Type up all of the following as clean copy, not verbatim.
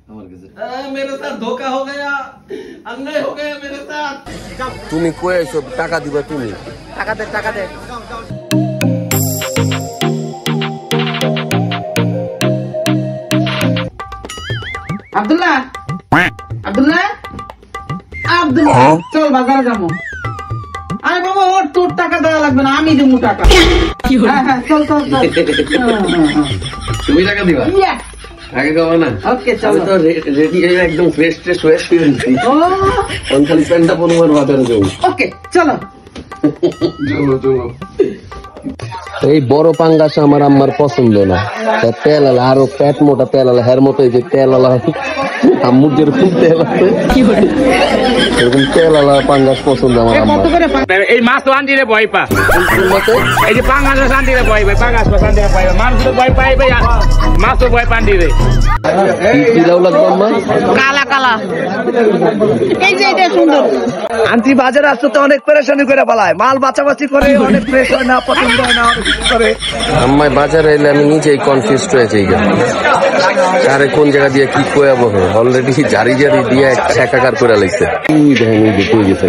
मेरे साथ धोखा हो गया, अन्याय हो गया मेरे साथ। তুমি কই আইছো? টাকা দিবা তুমি? টাকা দে, টাকা দে। আব্দুল্লাহ, আব্দুল্লাহ, আব্দুল্লাহ, চল বাজারে যাবো। আরে বাবা, ওর তোর টাকা দেওয়া লাগবে না, আমি দেবো টাকা। হ্যাঁ, চল চল চল। তুমি টাকা দিবা? আগে যাবো না? ওকে, চলো। তো রেডি হয়ে একদম ফ্রেশ ট্রেশ হয়ে শুয়েছি। খালি প্যান্টটা পরবার বাজারে যাবো। ওকে, চলো। এই বড় পাঙ্গাস আমার আম্মার পছন্দ না। তেল আলা আরো পেট মোটা তেল আলা হের মতো এই যে তেল আলা আম্মুর যেরকম তেল আছে এরকম তেল আলা পাঙ্গাস পছন্দ আমার আম্মার। এই মাছ তো আনতে ভয় পা, এই যে পাঙ্গাস আনতে ভয় পাই, পাঙ্গাস আনতে ভয় পাই, মানুষ তো ভয় পাই ভাই, মাছ তো ভয় পান্ডি রে। কি দাও লাগবে আম্মা? কালা কালা, এই যে এটা সুন্দর। আন্টি বাজারে আসতে তো অনেক পেরেশানি করে পালায়, মাল বাঁচাবাচি করে, অনেক ফ্রেশ হয় না, পছন্দ হয় না, করে। আম্মাই বাজারে এলে আমি নিজেই কনফিউজড হয়ে যাই। আরে কোন জায়গা দিয়ে কি কোয়াবো, অলরেডি জারি জারি দিয়ে একাকার করে লাগছে। তুই দেখেন তুই গেছে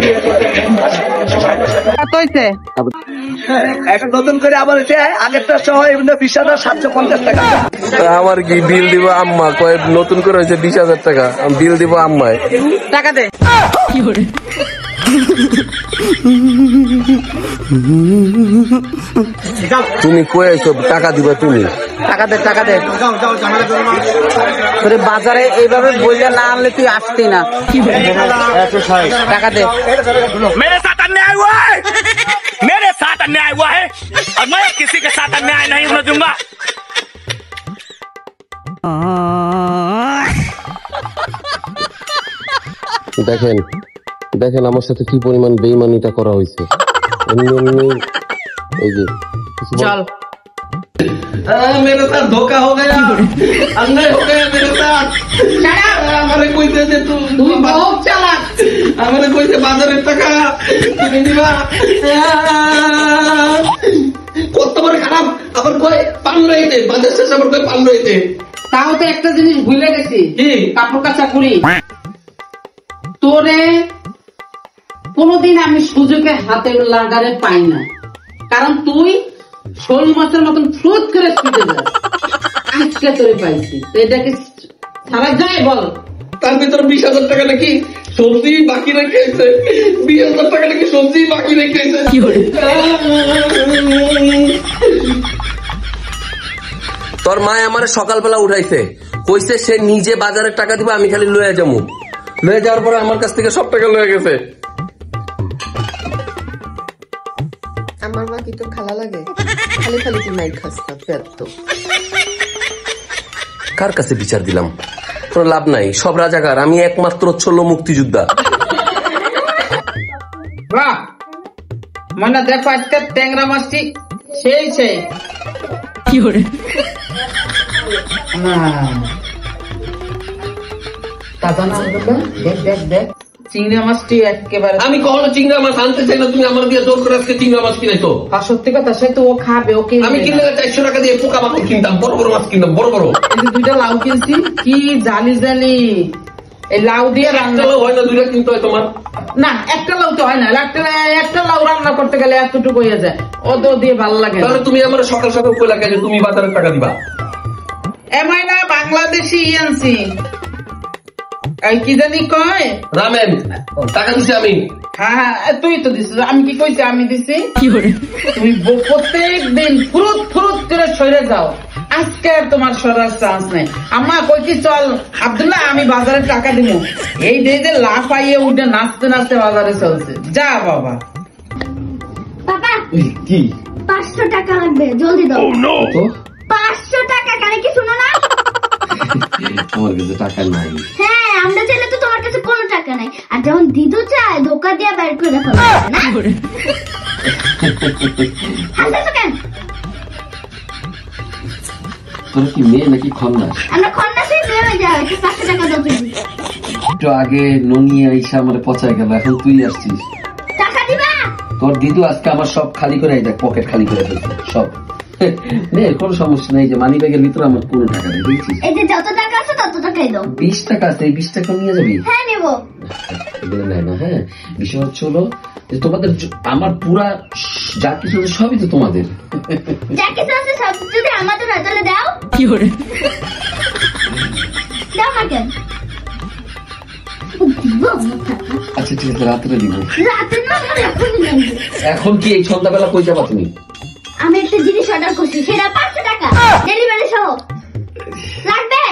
একটা নতুন করে আবার এসে আগেরটা সহ 20,750 টাকা। আমার কি বিল দিব আম্মা? কয় নতুন করে হয়েছে 20,000 টাকা, আমি বিল দিব আম্মায়। টাকা দে। তুমি কই আইছো? টাকা দিবা তুমি? টাকা দে, টাকা দে। তোরে বাজারে এইভাবে বইলে না আনলে তুই আসতি না। টাকা দে। मेरे साथ अन्याय हुआ है, मेरे साथ अन्याय हुआ है और मैं किसी के साथ अन्याय नहीं होने दूंगा। দেখেন দেখেন আমার সাথে কি পরিমাণ বেইমানিটা করা হয়েছে। এই যে চল। मेरे साथ धोखा हो गया, अन्याय हो गया मेरे साथ। हमारे कोई दे तू बहुत चालाक, हमारे कोई से बाजार টাকা তুমি দিবা। কত বড় খারাপ, আবার কই পান রইতে বাজার শেষ, আবার কই পান রইতে। তাও তো একটা জিনিস ভুলে গেছি, কাপড় কাচা করি। তোরে কোনদিন আমি সুযোগে হাতে লাগারে পাই না, কারণ তুই শোল মাছের মতন ফ্রুট করে ছুটে যাস। আজকে তোরে পাইছি, এটাকে সারা যায় বল। তার ভিতরে 20,000 টাকা নাকি সবজি বাকি রেখেছে, 20,000 টাকা নাকি সবজি বাকি রেখেছে। তোর মায় আমার সকালবেলা উঠাইছে, কইছে সে নিজে বাজারের টাকা দিবা, আমি খালি লয়ে যাবো। লয়ে যাওয়ার পরে আমার কাছ থেকে সব টাকা লয়ে গেছে। আমার মা কি তো খালা লাগে, খালি খালি কি মাইর খাস না, পেট তো। কার কাছে বিচার দিলাম? কোনো লাভ নাই, সব রাজাকার, আমি একমাত্র ছোলো মুক্তিযোদ্ধা। বাহ, মানে দেখো আজকে ট্যাংরা মাছটি সেই সেই কি করে দাদা না, দেখ দেখ দেখ চিংড়া মাছটি একেবারে। আমি কখনো চিংড়া মাছ আনতে চাই না, তুমি আমার দিয়ে জোর করে আজকে চিংড়া মাছ কিনেছো। আর সত্যি কথা, সে তো ও খাবে, ওকে আমি কিনলে 400 টাকা দিয়ে পোকা মাছ কিনতাম, বড় বড় মাছ কিনতাম, বড় বড়। এই যে 2টা লাউ কিনছি, কি জালি জালি। এই লাউ দিয়ে রান্না হয় না, 2টা কিনতে হয় তোমার। না, একটা লাউ তো হয় না, একটা লাউ রান্না করতে গেলে এতটুকু হয়ে যায়, ও তো দিয়ে ভালো লাগে। তাহলে তুমি আমার সকাল সকাল কইলা যে তুমি বাজারের টাকা দিবা। এমআই না বাংলাদেশি আনছি, এই কি জানি কয় রামেন, টাকা দিছি আমি। হ্যাঁ, তুই তো দিছিস, আমি কি কইছি? আমি দিছি। তুমি প্রত্যেক দিন ফুরুত ফুরুত করে সরে যাও, আজকে আর তোমার সরার চান্স নেই। আম্মা কইছি চল আব্দুল্লাহ, আমি বাজারে টাকা দিব। এই যে লাফাইয়ে উঠে নাচতে নাচতে বাজারে চলছে। যা বাবা। পাপা কি 500 টাকা লাগবে, জলদি দাও। 500 টাকা, কানে কি শুনো না? আমার কাছে টাকা নাই। হ্যাঁ, আমরা চাইলে তো তোমার কাছে কোনো টাকা নাই, আর যখন দিদু চায় ধোকা দিয়ে বের করে রাখো না। হাসছো কেন? তোর কি মেয়ে নাকি খন্দাস? আমরা খন্দাসে মেয়ে হয়ে যাই, 500 টাকা দাও তুমি। একটু আগে ননিয়ে আইসা আমার পচায় গেল, এখন তুই আসছিস। টাকা দিবা? তোর দিদু আজকে আমার সব খালি করে দেখ, পকেট খালি করে ফেলছে সব। কোনো সমস্যা নেই, যে মানি ব্যাগের ভিতরে আমার কোনো টাকা নেই, বুঝছিস? এই যে যত টাকা আছে তত কত টাকাই দাও? 20 টাকা আছে, এই 20 টাকা নিয়ে যাবি? হ্যাঁ নেবো। এগুলো নেয় না। হ্যাঁ, বিষয় হচ্ছে হলো যে তোমাদের আমার পুরা যা কিছু আছে সবই তো তোমাদের। যা কিছু আছে সব যদি আমাদের হয় তাহলে দাও। দাও না কেন? আচ্ছা ঠিক আছে, রাত্রে দিব। রাতে না, আমার এখনই লাগবে। এখন কি এই সন্ধ্যাবেলা কই যাবা তুমি? আমি একটা জিনিস অর্ডার করছি, সেটা 500 টাকা ডেলিভারি সহ লাগবে।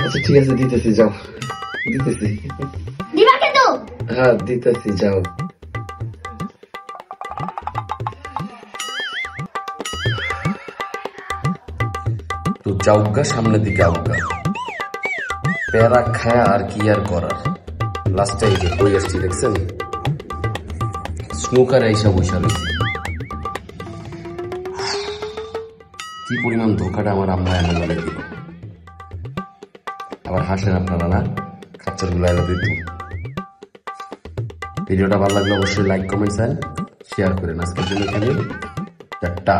আচ্ছা ঠিক আছে, দিতেছি, যাও দিতেছি। দিবা কিন্তু? হ্যাঁ দিতেছি, যাও। তো যাওগা, সামনের দিকে আউগা, প্যারা খায়া আর কি আর করার। লাস্টে এই যে কই আসছি দেখছেন, স্নুকার এইসব বসা রয়েছে। কি পরিমাণ ধোকাটা আমার আম্মা এমন বলে দিল। আবার হাসেন আপনারা না, খাচ্চার গুলো দিত। ভিডিওটা ভালো লাগলে অবশ্যই লাইক, কমেন্ট, শেয়ার করেন। আজকের জন্য এখানে টাটা।